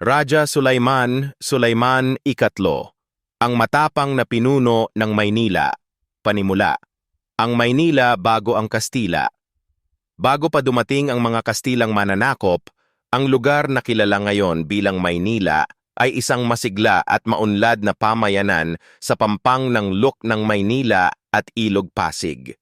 Raja Sulaiman, Sulaiman Ikatlo, ang matapang na pinuno ng Maynila. Panimula. Ang Maynila bago ang Kastila. Bago pa dumating ang mga Kastilang mananakop, ang lugar na kilala ngayon bilang Maynila ay isang masigla at maunlad na pamayanan sa pampang ng Luk ng Maynila at Ilog Pasig.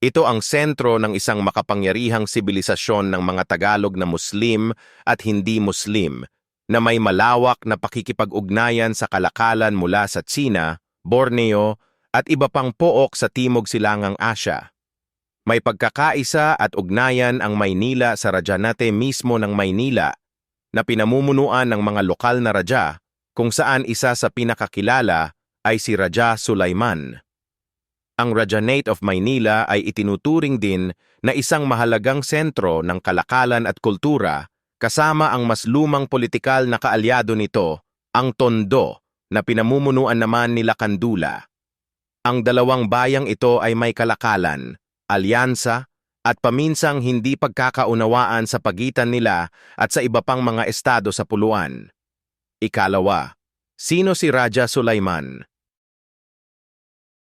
Ito ang sentro ng isang makapangyarihang sibilisasyon ng mga Tagalog na Muslim at hindi Muslim, na may malawak na pakikipag-ugnayan sa kalakalan mula sa Tsina, Borneo, at iba pang pook sa Timog Silangang Asya. May pagkakaisa at ugnayan ang Maynila sa Rajanate mismo ng Maynila, na pinamumunuan ng mga lokal na raja, kung saan isa sa pinakakilala ay si Raja Sulaiman. Ang Rajanate of Maynila ay itinuturing din na isang mahalagang sentro ng kalakalan at kultura, kasama ang mas lumang politikal na kaalyado nito, ang Tondo, na pinamumunuan naman ni Lakandula. Ang dalawang bayang ito ay may kalakalan, alyansa, at paminsang hindi pagkakaunawaan sa pagitan nila at sa iba pang mga estado sa Puluan. Ikalawa, sino si Raja Sulaiman?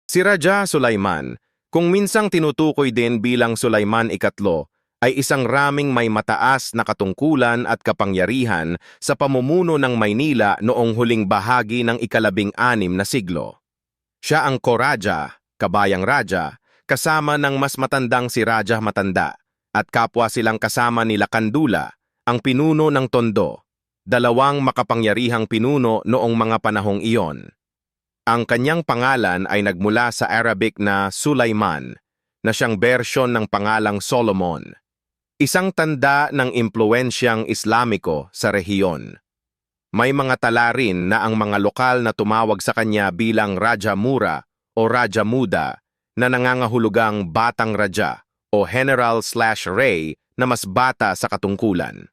Si Raja Sulaiman, kung minsang tinutukoy din bilang Sulaiman Ikatlo, ay isang raming may mataas na katungkulan at kapangyarihan sa pamumuno ng Maynila noong huling bahagi ng ika-16 na siglo. Siya ang Koraja, kabayang raja, kasama ng mas matandang si Raja Matanda, at kapwa silang kasama ni Lakandula, ang pinuno ng Tondo, dalawang makapangyarihang pinuno noong mga panahong iyon. Ang kanyang pangalan ay nagmula sa Arabic na Sulaiman, na siyang bersyon ng pangalang Solomon, isang tanda ng impluensyang Islamiko sa rehiyon. May mga tala rin na ang mga lokal na tumawag sa kanya bilang Raja Mura o Raja Muda, na nangangahulugang Batang Raja o General/Rey na mas bata sa katungkulan.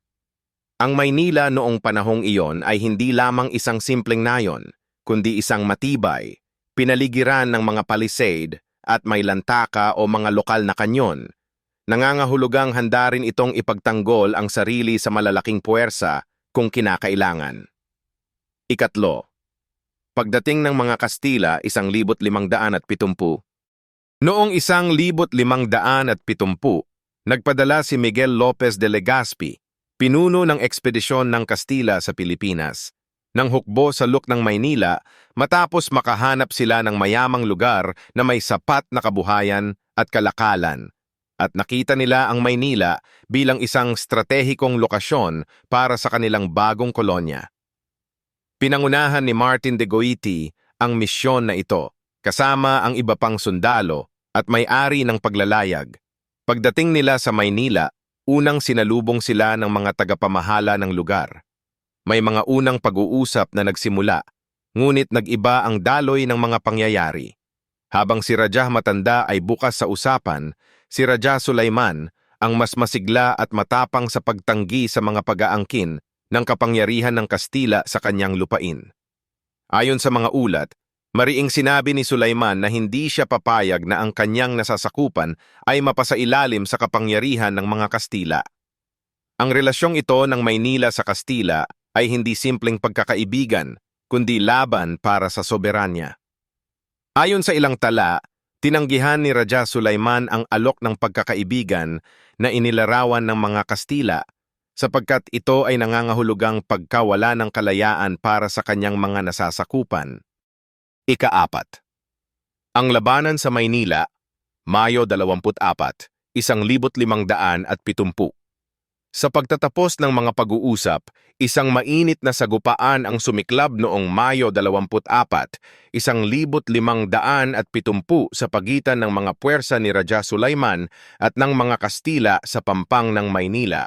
Ang Maynila noong panahong iyon ay hindi lamang isang simpleng nayon, kundi isang matibay, pinaligiran ng mga palisade at may lantaka o mga lokal na kanyon. Nangangahulugang handa rin itong ipagtanggol ang sarili sa malalaking puwersa kung kinakailangan. Ikatlo, pagdating ng mga Kastila 1570. Noong 1570, nagpadala si Miguel Lopez de Legazpi, pinuno ng ekspedisyon ng Kastila sa Pilipinas, ng hukbo sa Luk ng Maynila matapos makahanap sila ng mayamang lugar na may sapat na kabuhayan at kalakalan, at nakita nila ang Maynila bilang isang stratehikong lokasyon para sa kanilang bagong kolonya. Pinangunahan ni Martin de Goiti ang misyon na ito, kasama ang iba pang sundalo at may-ari ng paglalayag. Pagdating nila sa Maynila, unang sinalubong sila ng mga tagapamahala ng lugar. May mga unang pag-uusap na nagsimula, ngunit nag-iba ang daloy ng mga pangyayari. Habang si Raja Matanda ay bukas sa usapan, si Raja Sulaiman ang mas masigla at matapang sa pagtanggi sa mga pag-aangkin ng kapangyarihan ng Kastila sa kanyang lupain. Ayon sa mga ulat, mariing sinabi ni Sulaiman na hindi siya papayag na ang kanyang nasasakupan ay mapasailalim sa kapangyarihan ng mga Kastila. Ang relasyong ito ng Maynila sa Kastila ay hindi simpleng pagkakaibigan, kundi laban para sa soberanya. Ayon sa ilang tala, tinanggihan ni Raja Sulaiman ang alok ng pagkakaibigan na inilarawan ng mga Kastila, sapagkat ito ay nangangahulugang pagkawala ng kalayaan para sa kanyang mga nasasakupan. Ika-4. Ang labanan sa Maynila, Mayo 24, 1570. Sa pagtatapos ng mga pag-uusap, isang mainit na sagupaan ang sumiklab noong Mayo 24, 1570 sa pagitan ng mga puwersa ni Raja Sulaiman at ng mga Kastila sa pampang ng Maynila.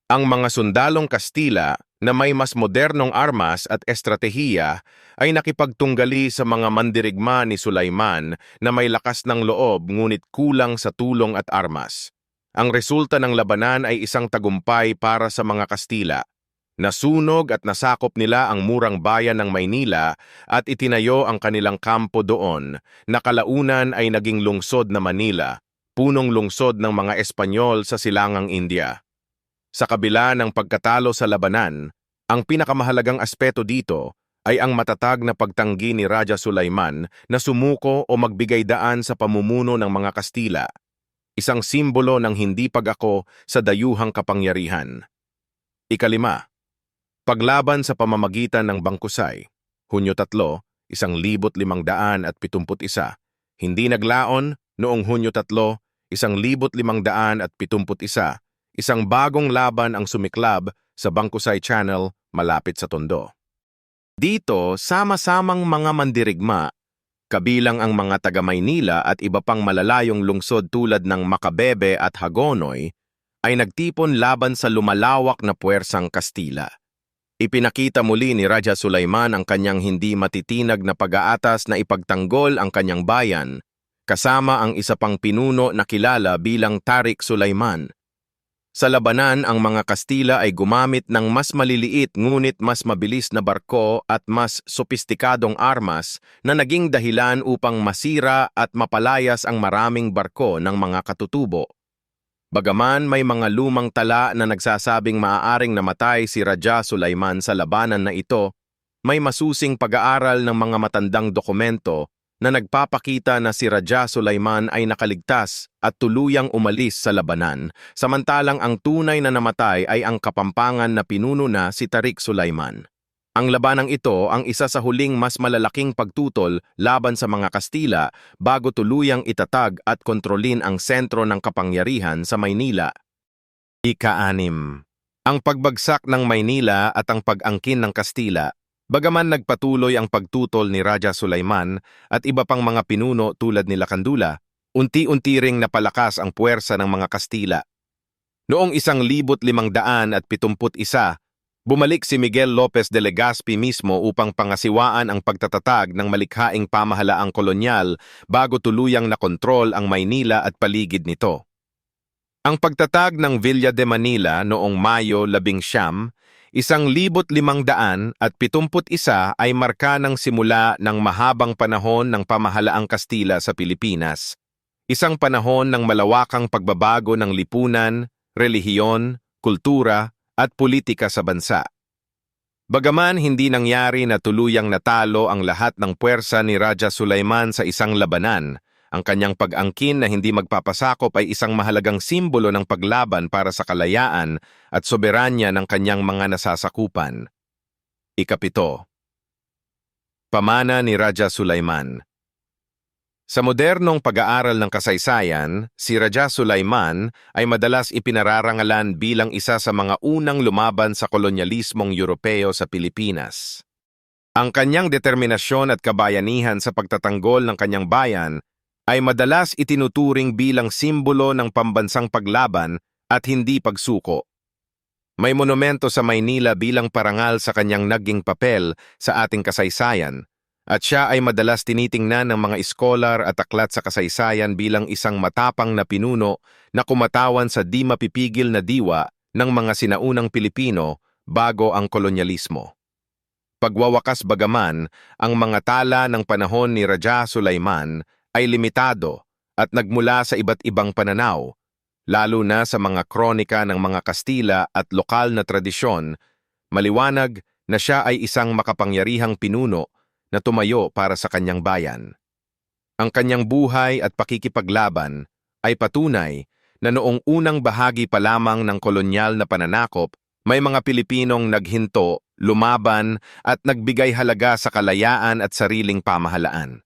Ang mga sundalong Kastila na may mas modernong armas at estratehiya ay nakipagtunggali sa mga mandirigma ni Sulaiman na may lakas ng loob ngunit kulang sa tulong at armas. Ang resulta ng labanan ay isang tagumpay para sa mga Kastila. Nasunog at nasakop nila ang murang bayan ng Maynila at itinayo ang kanilang kampo doon, na kalaunan ay naging lungsod na Manila, punong lungsod ng mga Espanyol sa Silangang India. Sa kabila ng pagkatalo sa labanan, Ang pinakamahalagang aspeto dito ay ang matatag na pagtanggi ni Raja Sulaiman na sumuko o magbigay daan sa pamumuno ng mga Kastila, isang simbolo ng hindi pag-ako sa dayuhang kapangyarihan. Ikalima, paglaban sa pamamagitan ng Bangkusay, Hunyo 3, 1571, hindi naglaon noong Hunyo 3, 1571, isang bagong laban ang sumiklab sa Bangkusay Channel malapit sa Tondo. Dito, sama-samang mga mandirigma, kabilang ang mga taga-Maynila at iba pang malalayong lungsod tulad ng Macabebe at Hagonoy, ay nagtipon laban sa lumalawak na puwersang Kastila. Ipinakita muli ni Raja Sulaiman ang kanyang hindi matitinag na pag-aatas na ipagtanggol ang kanyang bayan, kasama ang isa pang pinuno na kilala bilang Tariq Sulaiman. Sa labanan, ang mga Kastila ay gumamit ng mas maliliit ngunit mas mabilis na barko at mas sopistikadong armas na naging dahilan upang masira at mapalayas ang maraming barko ng mga katutubo. Bagaman may mga lumang tala na nagsasabing maaaring namatay si Raja Sulaiman sa labanan na ito, may masusing pag-aaral ng mga matandang dokumento na nagpapakita na si Raja Sulaiman ay nakaligtas at tuluyang umalis sa labanan, samantalang ang tunay na namatay ay ang kapampangan na pinuno na si Tariq Sulaiman. Ang labanang ito ang isa sa huling mas malalaking pagtutol laban sa mga Kastila bago tuluyang itatag at kontrolin ang sentro ng kapangyarihan sa Maynila. Ika-6. Ang pagbagsak ng Maynila at ang pag-angkin ng Kastila. Bagaman nagpatuloy ang pagtutol ni Raja Sulaiman at iba pang mga pinuno tulad ni Lakandula, unti-unti ring napalakas ang puwersa ng mga Kastila. Noong 1571, bumalik si Miguel Lopez de Legazpi mismo upang pangasiwaan ang pagtatatag ng malikhaing pamahalaang kolonyal bago tuluyang nakontrol ang Maynila at paligid nito. Ang pagtatag ng Villa de Manila noong Mayo 11, 1571 ay marka ng simula ng mahabang panahon ng pamahalaang Kastila sa Pilipinas. Isang panahon ng malawakang pagbabago ng lipunan, relihiyon, kultura at politika sa bansa. Bagaman hindi nangyari na tuluyang natalo ang lahat ng puwersa ni Raja Sulaiman sa isang labanan, ang kanyang pag-angkin na hindi magpapasakop ay isang mahalagang simbolo ng paglaban para sa kalayaan at soberanya ng kanyang mga nasasakupan. Ika-7. Pamana ni Raja Sulaiman. Sa modernong pag-aaral ng kasaysayan, si Raja Sulaiman ay madalas ipinararangalan bilang isa sa mga unang lumaban sa kolonyalismong Europeo sa Pilipinas. Ang kanyang determinasyon at kabayanihan sa pagtatanggol ng kanyang bayan ay madalas itinuturing bilang simbolo ng pambansang paglaban at hindi pagsuko. May monumento sa Maynila bilang parangal sa kanyang naging papel sa ating kasaysayan, at siya ay madalas tinitingnan ng mga iskolar at aklat sa kasaysayan bilang isang matapang na pinuno na kumatawan sa di mapipigil na diwa ng mga sinaunang Pilipino bago ang kolonyalismo. Pagwawakas bagaman, ang mga tala ng panahon ni Raja Sulaiman ay limitado at nagmula sa iba't ibang pananaw, lalo na sa mga kronika ng mga Kastila at lokal na tradisyon, maliwanag na siya ay isang makapangyarihang pinuno na tumayo para sa kanyang bayan. Ang kanyang buhay at pakikipaglaban ay patunay na noong unang bahagi pa lamang ng kolonyal na pananakop, may mga Pilipinong naghinto, lumaban at nagbigay halaga sa kalayaan at sariling pamahalaan.